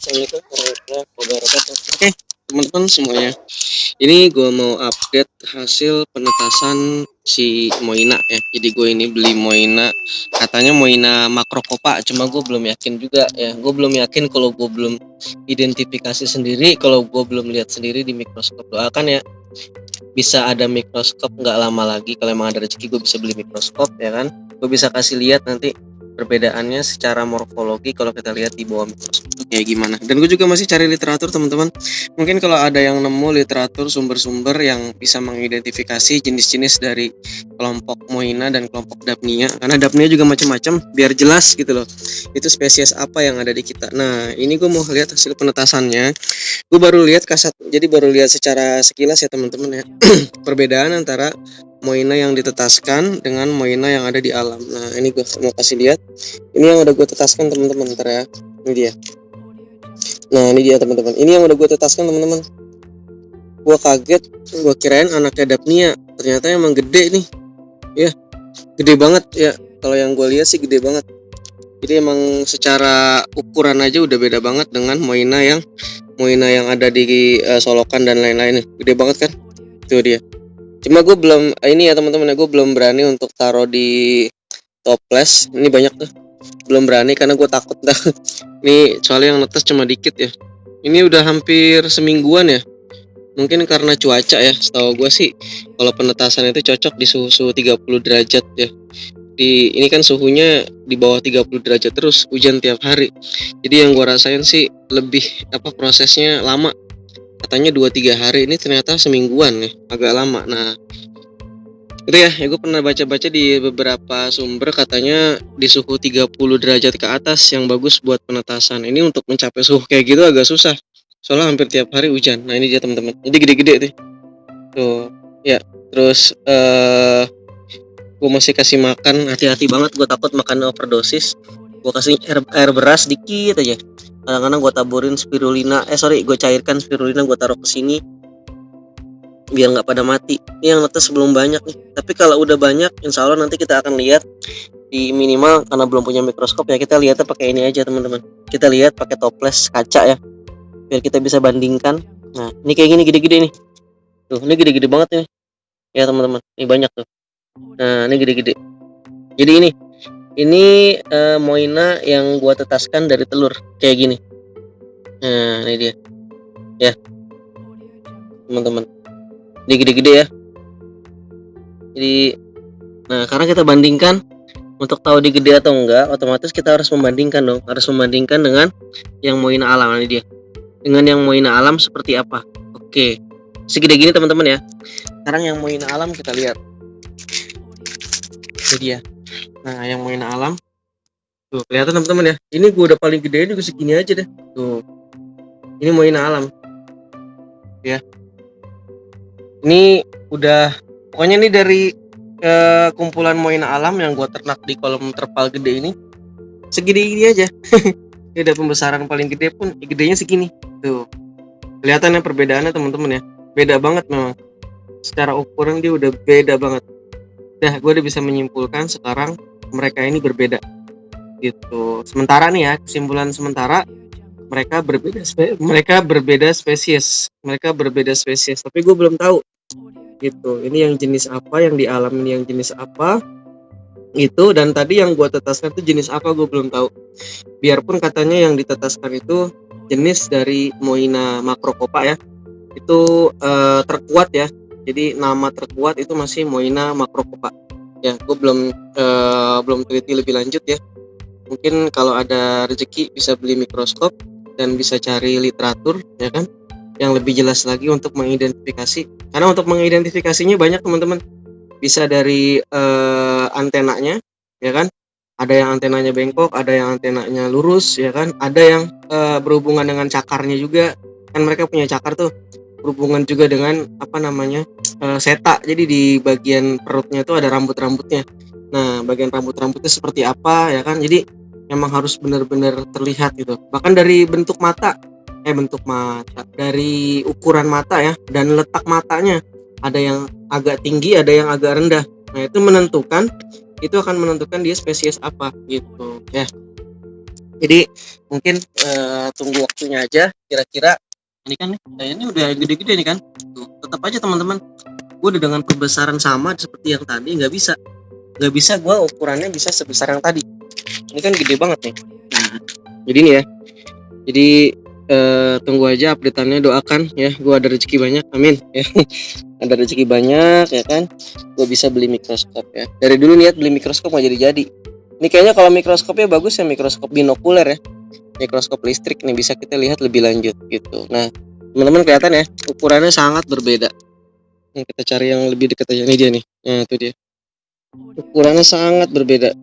Assalamualaikum warahmatullahi wabarakatuh. Oke, teman-teman semuanya. Ini gue mau update hasil penetasan si Moina ya. Jadi gue ini beli Moina, katanya Moina Makrokopa, cuma gue belum yakin juga ya. Gue belum yakin kalau gue belum identifikasi sendiri, kalau gue belum lihat sendiri di mikroskop. Doakan ya, bisa ada mikroskop nggak lama lagi. Kalau emang ada rezeki gue bisa beli mikroskop ya kan. Gue bisa kasih lihat nanti perbedaannya secara morfologi kalau kita lihat di bawah mikroskop itu kayak gimana. Dan gue juga masih cari literatur teman-teman. Mungkin kalau ada yang nemu literatur sumber-sumber yang bisa mengidentifikasi jenis-jenis dari kelompok Moina dan kelompok Dapnia, karena Dapnia juga macam-macam, biar jelas gitu loh itu spesies apa yang ada di kita. Nah ini gue mau lihat hasil penetasannya. Gue baru lihat kasat, jadi baru lihat secara sekilas ya teman-teman ya. Perbedaan antara Moina yang ditetaskan dengan Moina yang ada di alam. Nah ini gue mau kasih lihat. Ini yang udah gue tetaskan teman-teman, ntar ya. Ini dia. Nah ini dia teman-teman. Ini yang udah gue tetaskan teman-teman. Gue kaget, gue kirain anaknya Dapnia. Ternyata emang gede nih. Ya, gede banget ya. Kalau yang gue lihat sih gede banget. Jadi emang secara ukuran aja udah beda banget dengan Moina yang ada di Solokan dan lain-lain. Gede banget kan? Itu dia. Cuma gue belum ini ya teman-teman ya, gue belum berani untuk taruh di toples. Ini banyak tuh, belum berani karena gue takut dah. Ini soalnya yang netes cuma dikit ya. Ini udah hampir semingguan ya. Mungkin karena cuaca ya. Setahu gue sih kalau penetasan itu cocok di suhu 30 derajat ya. Ini kan suhunya di bawah 30 derajat terus, hujan tiap hari. Jadi yang gue rasain sih lebih prosesnya lama. Katanya 2-3 hari, ini ternyata semingguan ya, agak lama. Nah itu ya gue pernah baca-baca di beberapa sumber katanya di suhu 30 derajat ke atas yang bagus buat penetasan. Ini untuk mencapai suhu kayak gitu agak susah, soalnya hampir tiap hari hujan. Nah ini dia teman-teman, jadi gede-gede tuh ya. Terus gue masih kasih makan, hati-hati banget, gue takut makan overdosis. Gue kasih air beras dikit aja. Kadang-kadang gue taburin spirulina, gue cairkan spirulina, gue taruh ke sini biar nggak pada mati. Ini yang netes belum banyak nih, tapi kalau udah banyak insya Allah nanti kita akan lihat di minimal, karena belum punya mikroskop ya, kita lihatnya pakai ini aja teman-teman. Kita lihat pakai toples kaca ya, biar kita bisa bandingkan. Nah ini kayak gini gede-gede nih, tuh ini gede-gede banget nih ya teman-teman, ini banyak tuh. Nah ini gede-gede. Jadi ini Moina yang gua tetaskan dari telur kayak gini. Nah ini dia ya teman-teman, ini gede-gede ya. Jadi nah karena kita bandingkan, untuk tahu dia gede atau enggak, otomatis kita harus membandingkan dong, harus membandingkan dengan yang Moina alam. Ini dia, dengan yang Moina alam seperti apa. Oke, segede gini teman-teman ya. Sekarang yang Moina alam kita lihat. Ini dia. Nah yang Moina alam tuh kelihatan teman-teman ya. Ini gue udah paling gede juga segini aja deh. Tuh. Ini Moina alam. Ya. Ini udah, pokoknya ini dari kumpulan Moina alam yang gue ternak di kolam terpal gede ini, segede ini aja. Ini udah pembesaran paling gede pun gedenya segini. Tuh. Kelihatan ya perbedaannya teman-teman ya. Beda banget memang. Secara ukuran dia udah beda banget. Dah, gue udah bisa menyimpulkan sekarang mereka ini berbeda gitu. Sementara nih ya, kesimpulan sementara, mereka berbeda spesies. Tapi gue belum tahu gitu. Ini yang jenis apa, yang di alam ini yang jenis apa gitu. Dan tadi yang gue tetaskan itu jenis apa gue belum tahu. Biarpun katanya yang ditetaskan itu jenis dari Moina Makrokopa ya, itu terkuat ya. Jadi nama terkuat itu masih Moina Makrokopa ya. Gue belum teliti lebih lanjut ya. Mungkin kalau ada rezeki bisa beli mikroskop dan bisa cari literatur ya kan, yang lebih jelas lagi untuk mengidentifikasi. Karena untuk mengidentifikasinya banyak teman-teman. Bisa dari antenanya ya kan, ada yang antenanya bengkok, ada yang antenanya lurus ya kan, ada yang berhubungan dengan cakarnya juga kan. Mereka punya cakar tuh, berhubungan juga dengan seta. Jadi di bagian perutnya itu ada rambut-rambutnya. Nah bagian rambut-rambutnya seperti apa ya kan. Jadi memang harus benar-benar terlihat gitu. Bahkan dari bentuk mata, dari ukuran mata ya, dan letak matanya, ada yang agak tinggi, ada yang agak rendah. Nah itu akan menentukan dia spesies apa gitu ya. Jadi mungkin tunggu waktunya aja, kira-kira ini kan ini udah gede-gede nih kan. Tuh, tetap aja teman-teman, gue udah dengan pembesaran sama seperti yang tadi nggak bisa gue ukurannya bisa sebesar yang tadi. Ini kan gede banget nih. Nah, jadi ini ya. Jadi tunggu aja updateannya, doakan ya, gue ada rezeki banyak, amin ya. Ada rezeki banyak ya kan, gue bisa beli mikroskop ya. Dari dulu niat beli mikroskop nggak jadi. Ini kayaknya kalau mikroskopnya bagus ya, mikroskop binokuler ya, mikroskop listrik nih, bisa kita lihat lebih lanjut gitu. Nah teman-teman kelihatan ya, ukurannya sangat berbeda. Nih kita cari yang lebih dekat aja, ini dia nih. Nah itu dia, ukurannya sangat berbeda.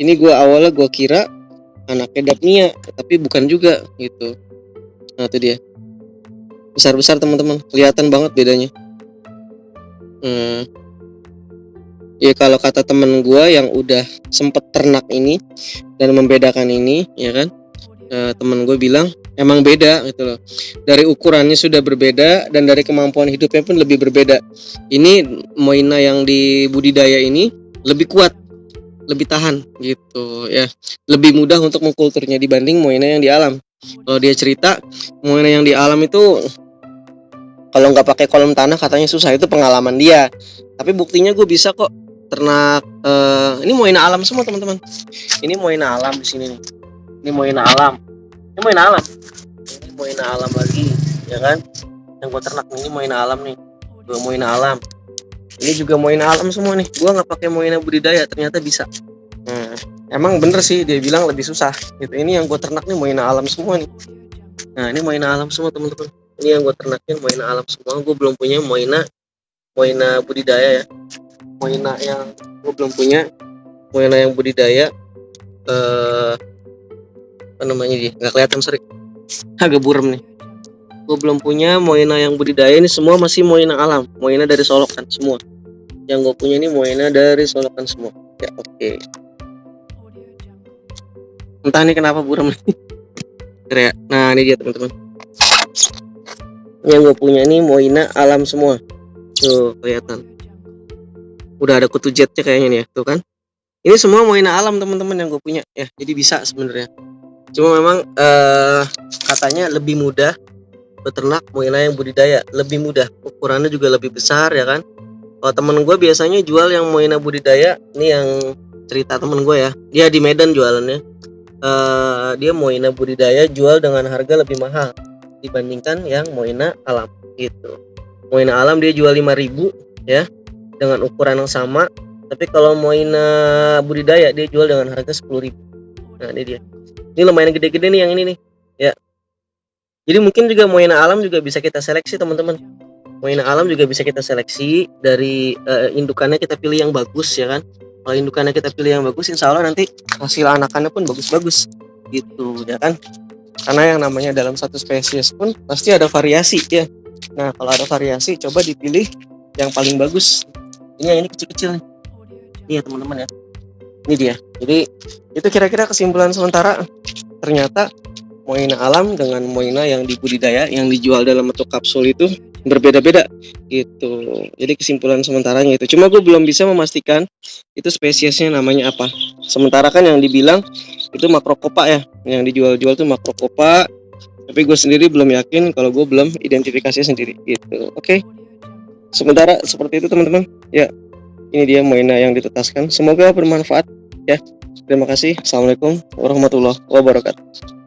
Ini awalnya gue kira anaknya Dapnia, tapi bukan juga gitu. Nah itu dia, besar-besar teman-teman, kelihatan banget bedanya. Ya kalau kata temen gue yang udah sempet ternak ini dan membedakan ini ya kan, temen gue bilang emang beda gitu loh. Dari ukurannya sudah berbeda dan dari kemampuan hidupnya pun lebih berbeda. Ini Moina yang di budidaya ini lebih kuat, lebih tahan gitu ya, lebih mudah untuk mengkulturnya dibanding Moina yang di alam. Kalau dia cerita Moina yang di alam itu kalau nggak pakai kolam tanah katanya susah, itu pengalaman dia. Tapi buktinya gue bisa kok ternak. Ini Moina alam semua teman-teman. Ini Moina alam di sini nih. Ini Moina alam. Ini Moina alam. Ini Moina alam lagi, ya kan? Yang gue ternak ini Moina alam nih. Gue Moina alam. Ini juga Moina alam semua nih. Gue nggak pakai Moina budidaya, ternyata bisa. Emang bener sih dia bilang lebih susah. Gitu. Ini yang gue ternak nih Moina alam semua nih. Nah ini Moina alam semua teman-teman. Ini yang gue ternakin Moina alam semua. Gue belum punya Moina budidaya ya. Moina yang gue belum punya, Moina yang budidaya. Apa namanya dia? Nggak kelihatan, sorry. Agak buram nih. Gue belum punya Moina yang budidaya, ini semua masih Moina alam. Moina dari Solokan semua. Yang gue punya ini Moina dari Solokan semua. Ya oke. Entah nih kenapa buram nih. Nah ini dia teman-teman. Yang gue punya ini Moina alam semua. Tuh kelihatan. Udah ada kutu jetnya kayaknya nih ya, tuh kan. Ini semua Moina alam teman-teman yang gue punya ya. Jadi bisa sebenarnya. Cuma memang katanya lebih mudah beternak Moina yang budidaya, lebih mudah. Ukurannya juga lebih besar ya kan. Kalau temen gue biasanya jual yang Moina budidaya, ini yang cerita temen gue ya. Dia di Medan jualannya. Dia Moina budidaya jual dengan harga lebih mahal dibandingkan yang Moina alam gitu. Moina alam dia jual 5.000 ya dengan ukuran yang sama, tapi kalau Moina budidaya dia jual dengan harga 10.000. Nah ini dia, ini lumayan gede-gede nih yang ini nih ya. Jadi mungkin juga Moina alam juga bisa kita seleksi teman-teman. Moina alam juga bisa kita seleksi dari indukannya, kita pilih yang bagus ya kan. Kalau indukannya kita pilih yang bagus, insya Allah nanti hasil anakannya pun bagus-bagus gitu ya kan. Karena yang namanya dalam satu spesies pun pasti ada variasi ya. Nah kalau ada variasi, coba dipilih yang paling bagus. Ini yang ini kecil-kecil nih. Ini ya teman-teman ya. Ini dia. Jadi itu kira-kira kesimpulan sementara. Ternyata Moina alam dengan Moina yang dibudidaya, yang dijual dalam bentuk kapsul itu berbeda-beda gitu. Jadi kesimpulan sementaranya itu. Cuma gue belum bisa memastikan itu spesiesnya namanya apa. Sementara kan yang dibilang itu makrokopa ya, yang dijual-jual tuh makrokopa. Tapi gue sendiri belum yakin kalau gue belum identifikasinya sendiri gitu. Oke. Sementara seperti itu teman-teman. Ya, ini dia Moina yang ditetaskan. Semoga bermanfaat ya. Terima kasih. Assalamualaikum warahmatullahi wabarakatuh.